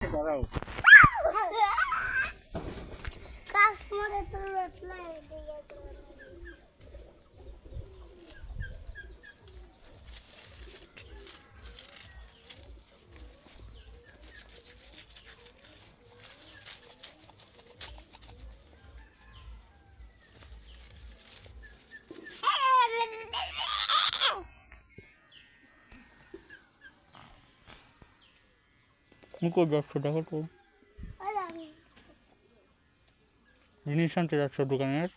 দাঁড়াও কাস্টমারে তো রিপ্লাই দিয়েছে মুখো যাচ্ছো দেখো তো জিনিস আনতে যাচ্ছ দোকানের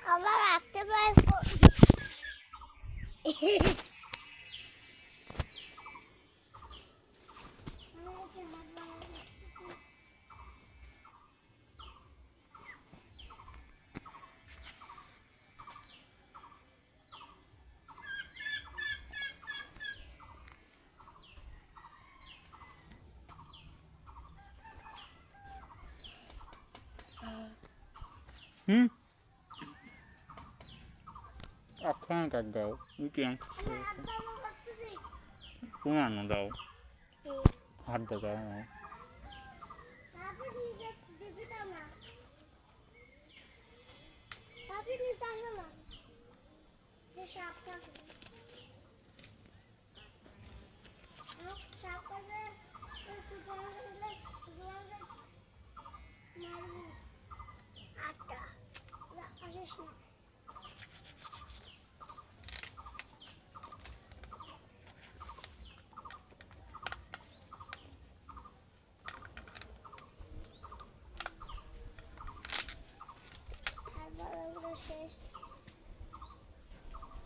আবার একটা প্রায় আপনার কাক দাও কি তুমি আনো দাও হাত দাও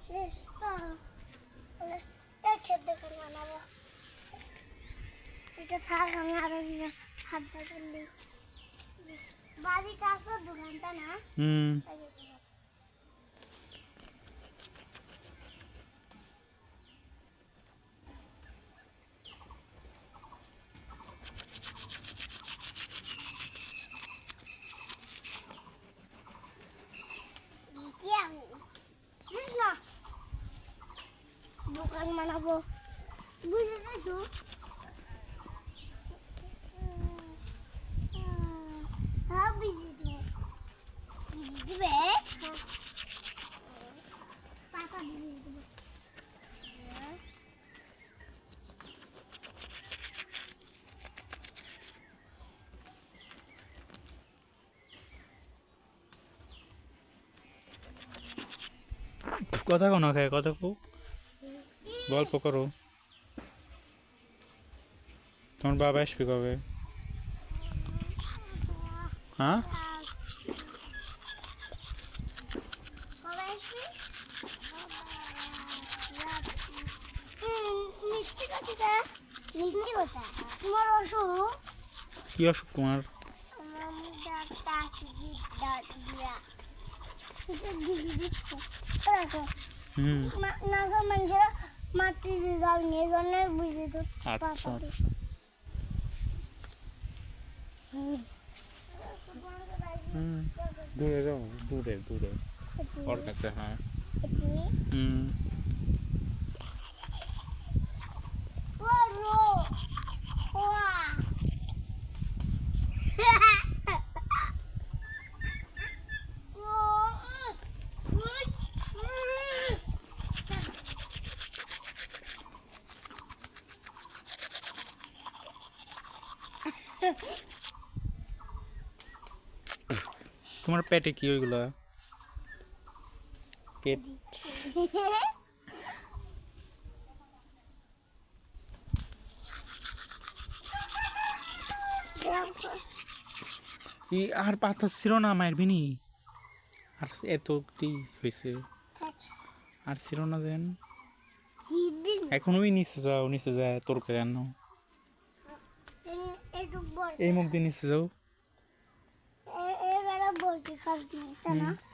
শেষ তো দেখুন বানাবো এটা থাক আমি আরো হাত বাড়ালি বাড়ির কাছে দোকানটা না দোকান বানাবো বুঝে গেছো হ্যাঁ বুঝে দিবে টাকা দিয়ে দিবে কথা কো না খায় কথা কো গল্প করো তোমার বাবা আসবে কবে হ্যাঁ কি অসুখ তোমার মাটি যাও নিয়ে জন্য বুঝে তো আচ্ছা দূরে যাও দূরে দূরে ওর কাছে হ্যাঁ তোমার পেটে কি ওইগুলা পেট আর পাতা ছিল না মারবি নি আর এতটি হয়েছে আর ছিল না যেন এখন ওই নিচে যায় তোর কেন এই মুখ দিয়ে নিচে যাও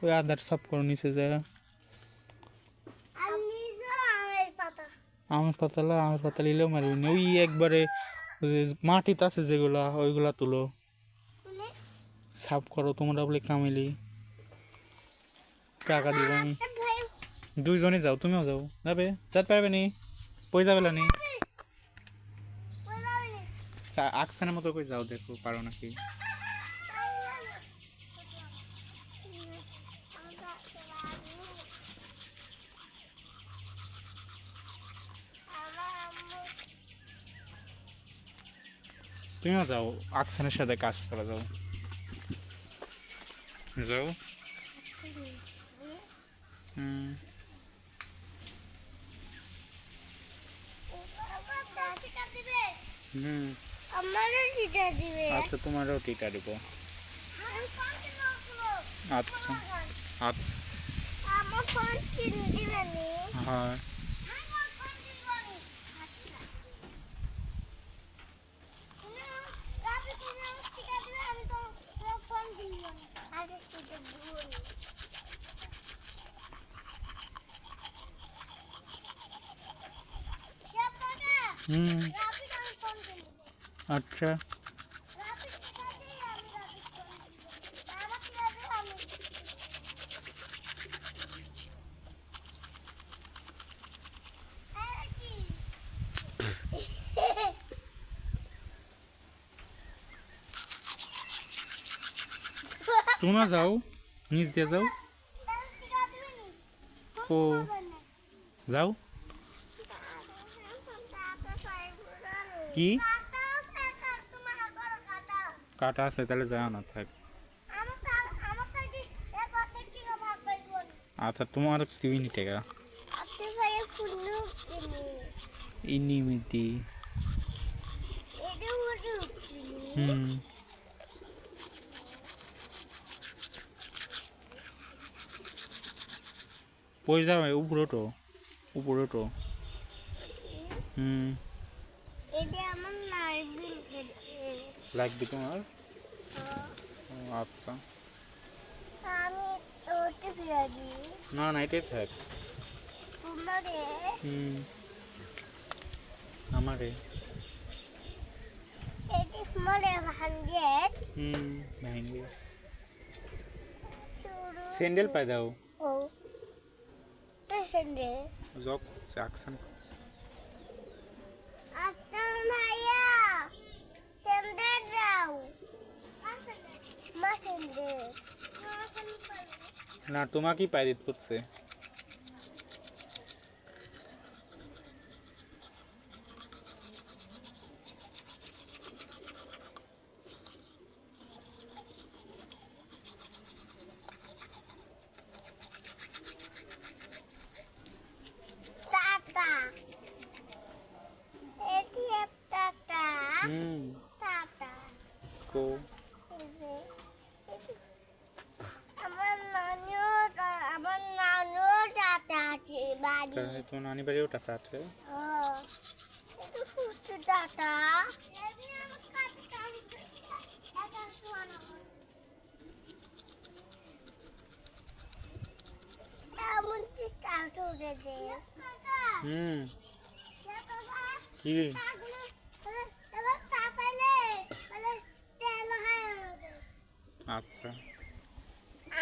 ওই আদার সাফ করো নিচে যায় আমের পাতা নিলেও মারবি না, ওই একবারে ওই যে মাটিতে আছে যেগুলা ওইগুলা তুলো, তুলে সাফ করো, তোমরা বলে কামিলি, টাকা দিব আমি। ভাই দুইজনে যাও, তুমিও যাও, যাবে যেতে পারবে নি, পই যাবে না নি, আকসানের মতো কই যাও, দেখো পারো নাকি। তুমিও যাও, আকসানের সাথে কাজ করা যাও, যাও। হুম হুম আমারও টিটা দিবে আচ্ছা, তোমারও টিকা দিব। আচ্ছা আচ্ছা, আমার ফোন কিনে দিবেন হ্যাঁ হুম আচ্ছা। তোমরা যাও, নিচ দিয়ে যাও, ও যাও। কি কাটা আছে তাহলে যাও না, থাক। আচ্ছা, তোমার দিবি নি টাকা, ইনি মিতি। হুম পই যাও, উপরে তো, উপরে তো। হুম লাগবে তোমার, ও, আচ্ছা। আমি তোকে ফিরে দিই না না, এটাই থাক। তোমারে হুম আমারে। এটি মরে 100 হুম ভেঙে শুরু স্যান্ডেল পাই দাও, ও পেশেন্টে জগ করছে, আকসান করছে। আপনার ভাইয়া কেমনে যাও মাসেন্ডে না তোমাকেই পাই দিতে করছে। টাটা এটি একটা হুম টাটা কো আমার নানু টাটা আছে বাড়ি তাহলে তো নানি বাড়িও টাকা আছে। ফুটু টাটা এমন কি টাটা উঠেছে হুম কি আচ্ছা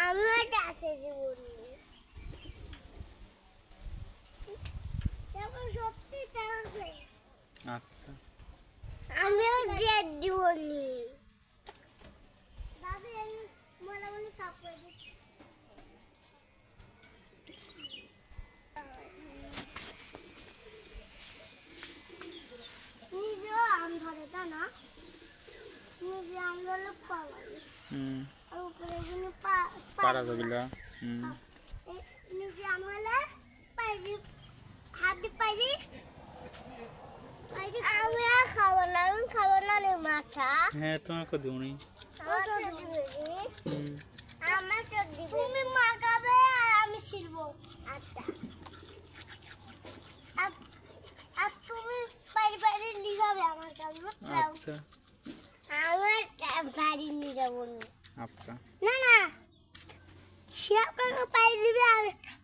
আমিও টাকা জীবনী সত্যি টাকা আচ্ছা আমিও জেদ জীবনী দাদি মনে মনে সাপ করে দিচ্ছি নিজেও আম ধরে তা না নিজে আম ধরলে পালাই হুম আর উপরে এগুলো পারা যাবিলা। হুম নিজে আম হলে পাইলি হাত দিয়ে পাইলি আমি আর খাবো না আমি খাবো না রে মাথা হ্যাঁ তোমাকে দিবনি। আমাকে দিবে হুম আমাকে দিবে তুমি মাখাবে আর আমি ছিড়বো আচ্ছা আর তুমি বাইরে বাইরে নিয়ে যাবে আমার কাছে বুঝছো আচ্ছা আমার বাড়ি নিয়ে যাবো আচ্ছা না না সে আপনাকে পাই দিবে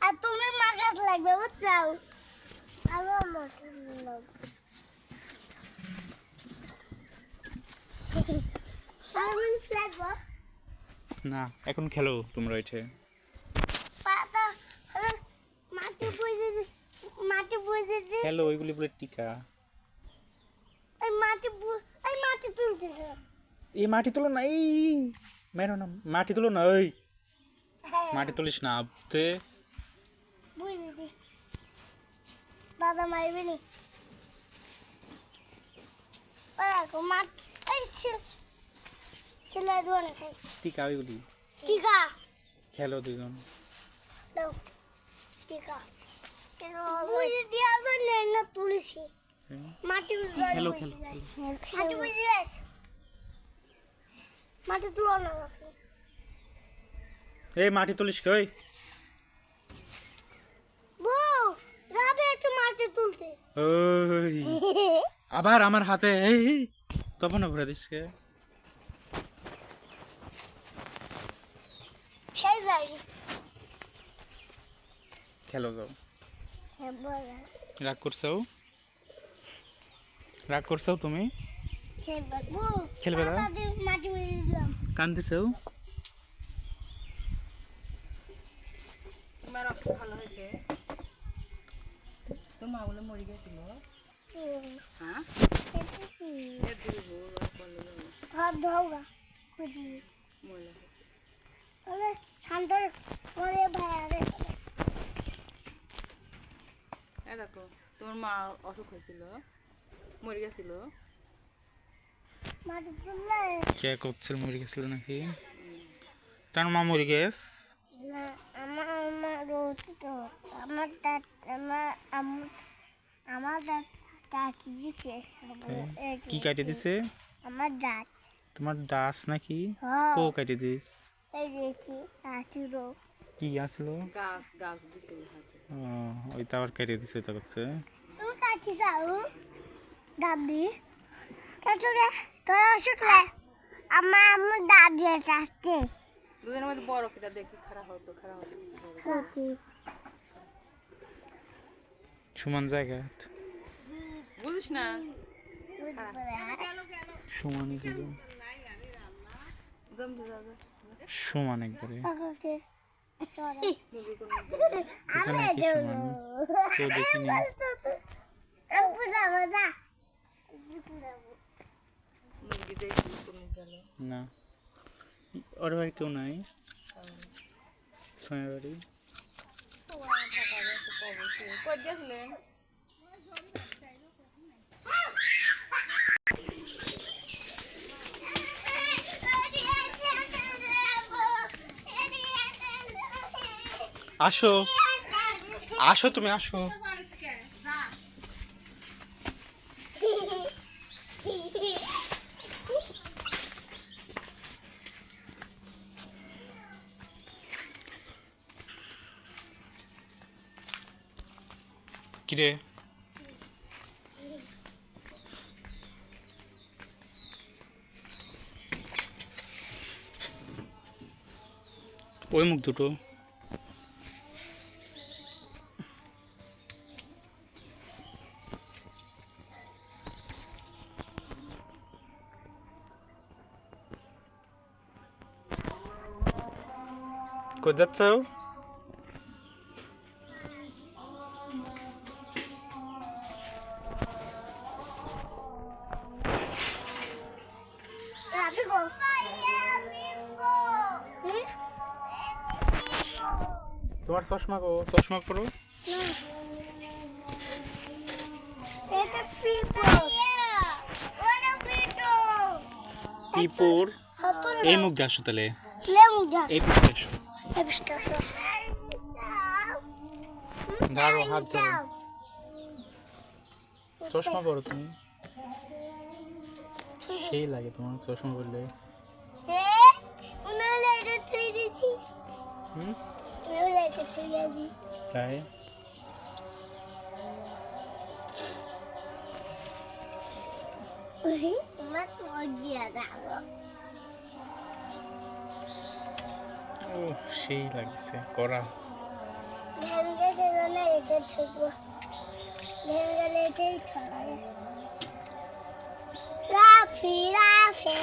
আর তুমি মাখাতে লাগবে বুঝছো আর আমার মতন লোক আমি ফ্ল্যাগো না এখন খেলো তোমরা এঠে পাতা মাটি বুঝে খেলো ওইগুলি বলে টিকা এই মাটি তুলতেছে এই মাটি তুলো না এই মেরো না মাটি তুলো না ওই মাটি তুলিস না আবতে বুঝে দি দাদা মারবি নি ওরা মাটি এই ছেলে দোনে খাই টিকা ওইগুলি টিকা খেলো দুজন দাও টিকা বুঝে দিয়া জন্য না তুলছি মাটি খেলো খেলো মাটি বুঝে গেছ মাটি তুলো না এই মাটি তুলিস কে ওই বউ যাবে একটু মাটি তুলতে ওই আবার আমার হাতে এই তখন ঘুরে দিস কে সেই যাই খেলো যাও হ্যাঁ বলা রাগ করছো তুমি খেলবে না মাটি বুঝে দিলাম কান্দিছো তোমার রক্ত ভালো হয়েছে তোমার বলে মরে গেছিল হ্যাঁ হাত ধোগা মরে আরে শান্ত মরে ভাই আরে দেখো তোমার মা অসুখ হয়েছিল মরে গেছিল মাটি তুললে কে করছিল মরে গেছিল নাকি তার মা মরে গেছ না আমার রোটি তো আমার দাঁত আমার দাঁত কাটি দিছে কি কাটে দিছে আমার দাঁত তোমার দাস নাকি হ্যাঁ কো কাটে দিস এই দেখি কাটিরো কি আসলো গাছ গাছ দিছে হাতে ও ওইটা আবার কেটে দিছে তো হচ্ছে তুমি কাটি যাও দাবি কাটুরে তোর অসুখলে আমার দাঁত দিয়ে কাটতে দুজনের মধ্যে বড় কিটা দেখি খারাপ হতো কাটি সমান জায়গা বুঝিস না সমান একবারে জমতে যাবে সমান একবারে ওকে মুরগি কোন এখানে কি সমান তো দেখিনি মুরগি দেখি কোন গেল না ওর বাড়ি কেউ নাই সোয়া বাড়ি কই গেছিলেন আসো আসো তুমি আসো কিরে ওই মুখ দুটো কোথায় যাচ্ছ তোমার চশমা কো চশমা করো পিপুর এই মুখ দিয়ে আসো তাহলে এই মুখ দিয়ে আসো ধরো হাত ধরো চশমা পরো তুমি সেই লাগে তোমার চশমা পরলে হুম তাই ও সেই লাগছে করা ভেঙে গেলে এটাই ছড়া রাফি রাফি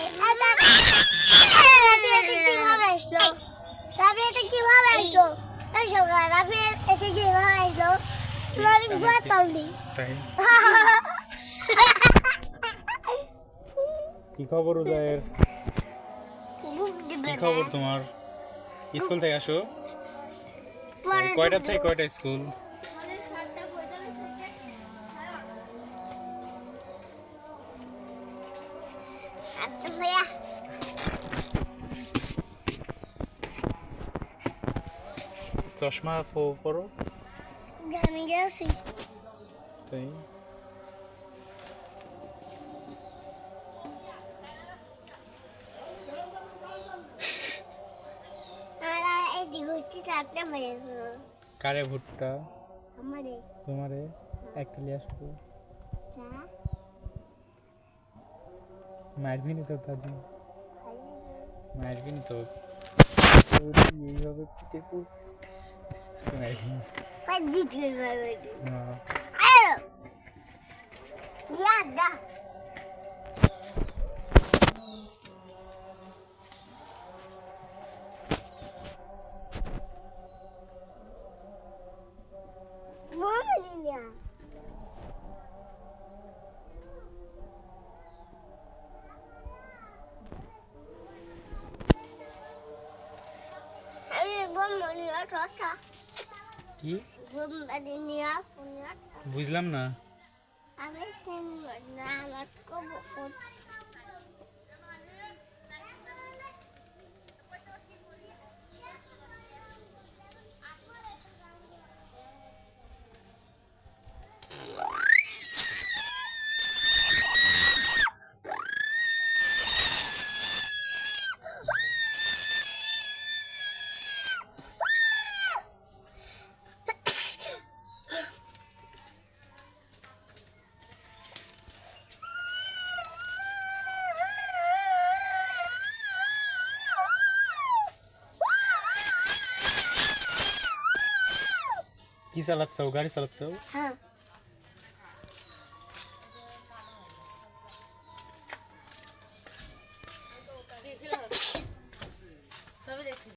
এটা কিভাবে আসলো রাফি এটা কিভাবে আসলো রাফি এটা কিভাবে আসলো তোমার বোতল দি তাই কি খবর উদয়ের কি খবর তোমার স্কুল থেকে আসো কয়টা থেকে কয়টা স্কুল চশমা পরো আমি গেছি তাই আর এই দিগুটি চাপতে পারে কারে ভুট্টা আমারে তোমারে একটা লিয়ে আসো তো মারবিনি তো দাদি মারবিনি তো এইভাবে পিঠে মারবিনি পাই দিতে পারবে না আরে ইয়াদা Mama, কি বুঝলাম না কি চালাচ্ছ গাড়ি চালাচ্ছ হ্যাঁ